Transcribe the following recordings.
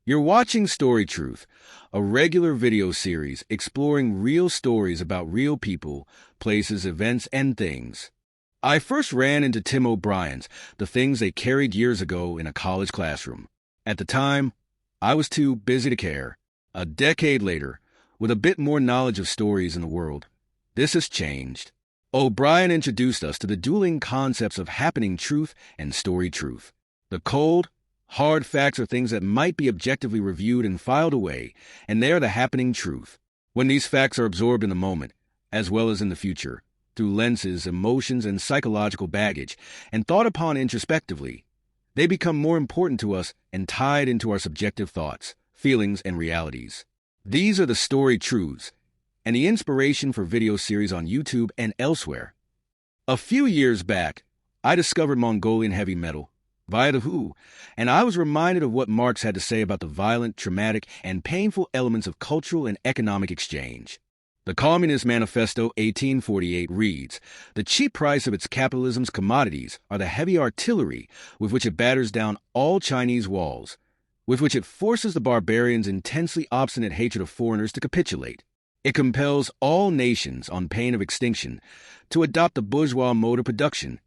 You're watching Story Truth, a regular video series exploring real stories about real people, places, events, and things. I first ran into Tim O'Brien's The Things They Carried years ago in a college classroom. At the time, I was too busy to care. A decade later, with a bit more knowledge of stories in the world, this has changed. O'Brien introduced us to the dueling concepts of happening truth and story truth. The cold, hard facts are things that might be objectively reviewed and filed away, and they are the happening truth. When these facts are absorbed in the moment, as well as in the future, through lenses, emotions, and psychological baggage, and thought upon introspectively, they become more important to us and tied into our subjective thoughts, feelings, and realities. These are the story truths, and the inspiration for video series on YouTube and elsewhere. A few years back, I discovered Mongolian heavy metal via The Who, and I was reminded of what Marx had to say about the violent, traumatic, and painful elements of cultural and economic exchange. The Communist Manifesto 1848 reads, "The cheap price of its capitalism's commodities are the heavy artillery with which it batters down all Chinese walls, with which it forces the barbarians' intensely obstinate hatred of foreigners to capitulate. It compels all nations, on pain of extinction, to adopt the bourgeois mode of production.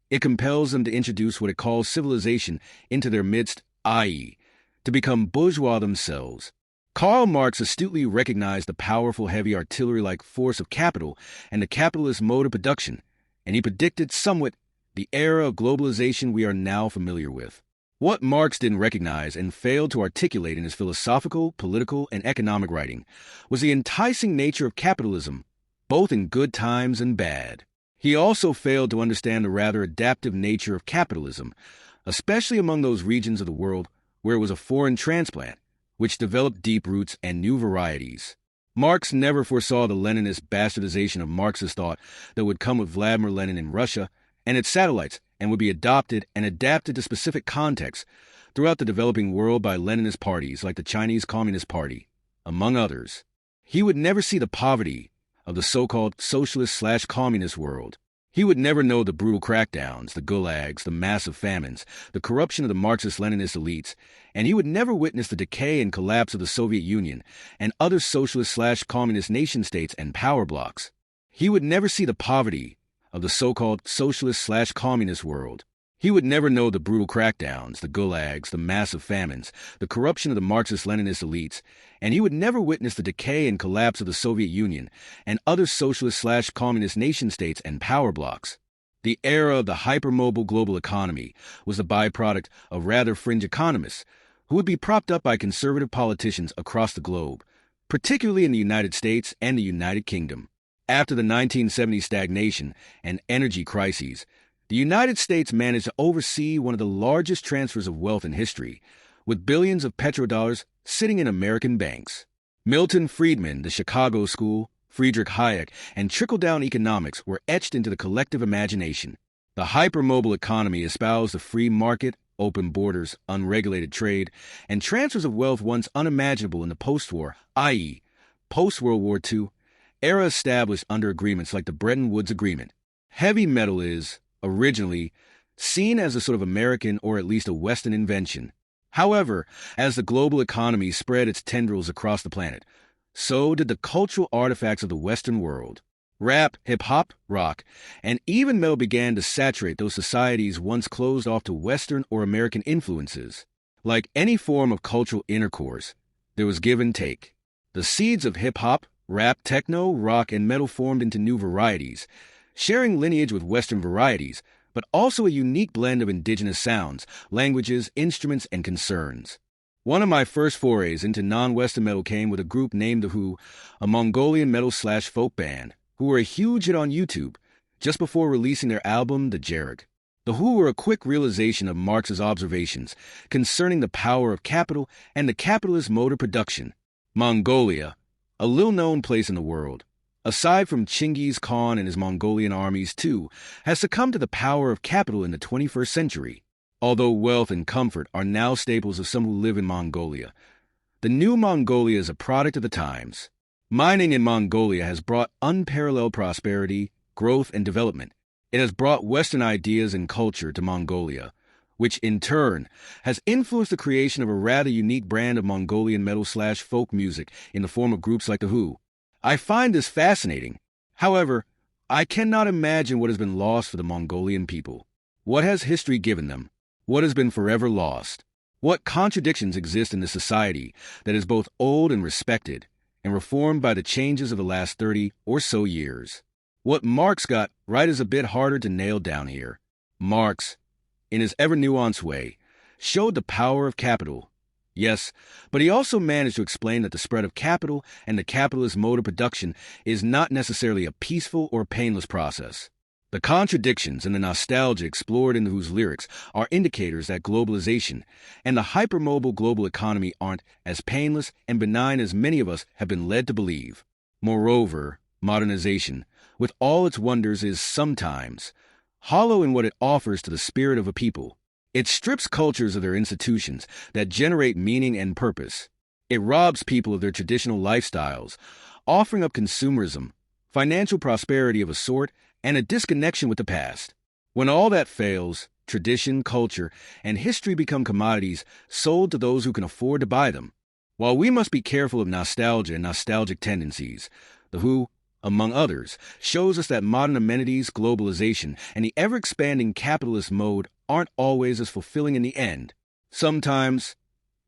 It compels them to introduce what it calls civilization into their midst, i.e., to become bourgeois themselves." Karl Marx astutely recognized the powerful heavy artillery-like force of capital and the capitalist mode of production, and he predicted somewhat the era of globalization we are now familiar with. What Marx didn't recognize and failed to articulate in his philosophical, political, and economic writing was the enticing nature of capitalism, both in good times and bad. He also failed to understand the rather adaptive nature of capitalism, especially among those regions of the world where it was a foreign transplant, which developed deep roots and new varieties. Marx never foresaw the Leninist bastardization of Marxist thought that would come with Vladimir Lenin in Russia and its satellites and would be adopted and adapted to specific contexts throughout the developing world by Leninist parties like the Chinese Communist Party, among others. He would never see the poverty of the so-called socialist/communist world. He would never know the brutal crackdowns, the gulags, the massive famines, the corruption of the Marxist-Leninist elites, and he would never witness the decay and collapse of the Soviet Union and other socialist/communist nation-states and power blocs. He would never see the poverty of the so-called socialist/communist world. He would never know the brutal crackdowns, the gulags, the massive famines, the corruption of the Marxist-Leninist elites, and he would never witness the decay and collapse of the Soviet Union and other socialist/communist nation-states and power blocs. The era of the hypermobile global economy was the byproduct of rather fringe economists who would be propped up by conservative politicians across the globe, particularly in the United States and the United Kingdom. After the 1970 stagnation and energy crises, the United States managed to oversee one of the largest transfers of wealth in history, with billions of petrodollars sitting in American banks. Milton Friedman, the Chicago School, Friedrich Hayek, and trickle-down economics were etched into the collective imagination. The hypermobile economy espoused the free market, open borders, unregulated trade, and transfers of wealth once unimaginable in the post-war, i.e., post-World War II, era established under agreements like the Bretton Woods Agreement. Heavy metal is, originally, seen as a sort of American or at least a Western invention. However, as the global economy spread its tendrils across the planet, so did the cultural artifacts of the Western world. Rap, hip-hop, rock, and even metal began to saturate those societies once closed off to Western or American influences. Like any form of cultural intercourse, there was give and take. The seeds of hip-hop, rap, techno, rock, and metal formed into new varieties, sharing lineage with Western varieties, but also a unique blend of indigenous sounds, languages, instruments, and concerns. One of my first forays into non-Western metal came with a group named The Who, a Mongolian metal/folk band, who were a huge hit on YouTube just before releasing their album, The Jarrett. The Who were a quick realization of Marx's observations concerning the power of capital and the capitalist mode of production. Mongolia, a little-known place in the world, aside from Chinggis Khan and his Mongolian armies too, has succumbed to the power of capital in the 21st century. Although wealth and comfort are now staples of some who live in Mongolia, the new Mongolia is a product of the times. Mining in Mongolia has brought unparalleled prosperity, growth, and development. It has brought Western ideas and culture to Mongolia, which in turn has influenced the creation of a rather unique brand of Mongolian metal/folk music in the form of groups like The Who. I find this fascinating. However, I cannot imagine what has been lost for the Mongolian people. What has history given them? What has been forever lost? What contradictions exist in this society that is both old and respected, and reformed by the changes of the last 30 or so years? What Marx got right is a bit harder to nail down here. Marx, in his ever-nuanced way, showed the power of capital. Yes, but he also managed to explain that the spread of capital and the capitalist mode of production is not necessarily a peaceful or painless process. The contradictions and the nostalgia explored in The Who's lyrics are indicators that globalization and the hypermobile global economy aren't as painless and benign as many of us have been led to believe. Moreover, modernization, with all its wonders, is sometimes hollow in what it offers to the spirit of a people. It strips cultures of their institutions that generate meaning and purpose. It robs people of their traditional lifestyles, offering up consumerism, financial prosperity of a sort, and a disconnection with the past. When all that fails, tradition, culture, and history become commodities sold to those who can afford to buy them. While we must be careful of nostalgia and nostalgic tendencies, The Who, among others, shows us that modern amenities, globalization, and the ever-expanding capitalist mode aren't always as fulfilling in the end. Sometimes,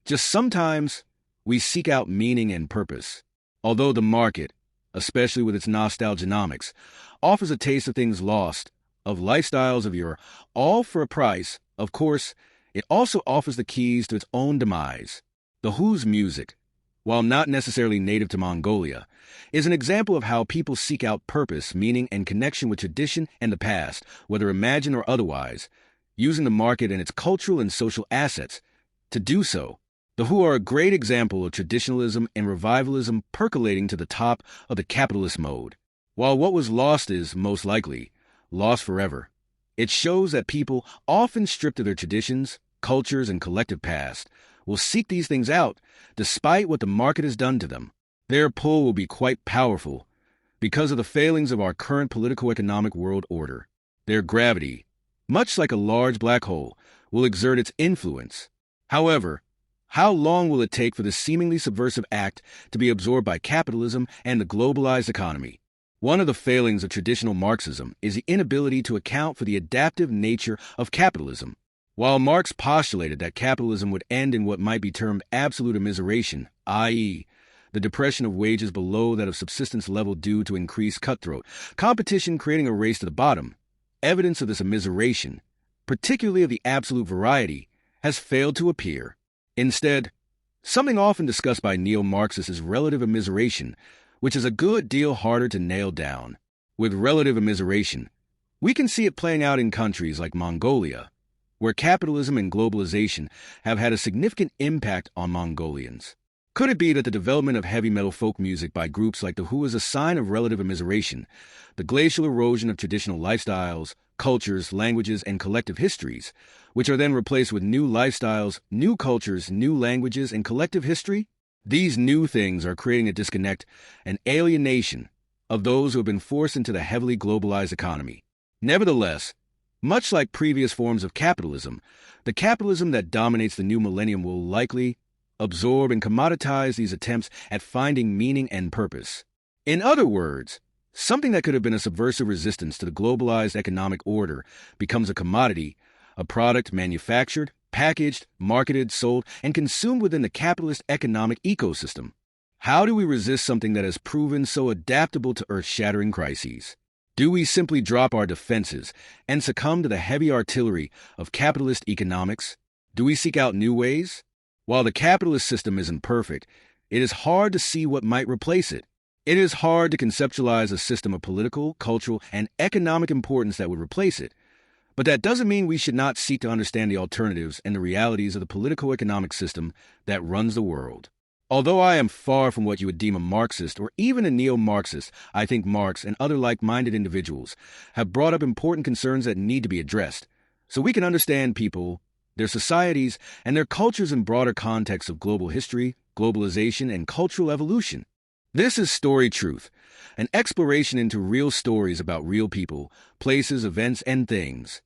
just sometimes, we seek out meaning and purpose. Although the market, especially with its nostalgianomics, offers a taste of things lost, of lifestyles of yore, all for a price, of course, it also offers the keys to its own demise. The Who's music, while not necessarily native to Mongolia, is an example of how people seek out purpose, meaning, and connection with tradition and the past, whether imagined or otherwise, using the market and its cultural and social assets. To do so, The Who are a great example of traditionalism and revivalism percolating to the top of the capitalist mode. While what was lost is, most likely, lost forever, it shows that people, often stripped of their traditions, cultures, and collective past, will seek these things out despite what the market has done to them. Their pull will be quite powerful because of the failings of our current politico-economic world order. Their gravity, much like a large black hole, will exert its influence. However, how long will it take for this seemingly subversive act to be absorbed by capitalism and the globalized economy? One of the failings of traditional Marxism is the inability to account for the adaptive nature of capitalism. While Marx postulated that capitalism would end in what might be termed absolute immiseration, i.e., the depression of wages below that of subsistence level due to increased cutthroat competition creating a race to the bottom, evidence of this immiseration, particularly of the absolute variety, has failed to appear. Instead, something often discussed by neo-Marxists is relative immiseration, which is a good deal harder to nail down. With relative immiseration, we can see it playing out in countries like Mongolia, where capitalism and globalization have had a significant impact on Mongolians. Could it be that the development of heavy metal folk music by groups like The Who is a sign of relative immiseration, the glacial erosion of traditional lifestyles, cultures, languages, and collective histories, which are then replaced with new lifestyles, new cultures, new languages, and collective history? These new things are creating a disconnect, an alienation of those who have been forced into the heavily globalized economy. Nevertheless, much like previous forms of capitalism, the capitalism that dominates the new millennium will likely absorb and commoditize these attempts at finding meaning and purpose. In other words, something that could have been a subversive resistance to the globalized economic order becomes a commodity, a product manufactured, packaged, marketed, sold, and consumed within the capitalist economic ecosystem. How do we resist something that has proven so adaptable to earth-shattering crises? Do we simply drop our defenses and succumb to the heavy artillery of capitalist economics? Do we seek out new ways? While the capitalist system isn't perfect, it is hard to see what might replace it. It is hard to conceptualize a system of political, cultural, and economic importance that would replace it. But that doesn't mean we should not seek to understand the alternatives and the realities of the politico-economic system that runs the world. Although I am far from what you would deem a Marxist or even a neo-Marxist, I think Marx and other like-minded individuals have brought up important concerns that need to be addressed, so we can understand people, their societies, and their cultures in broader contexts of global history, globalization, and cultural evolution. This is Story Truth, an exploration into real stories about real people, places, events, and things.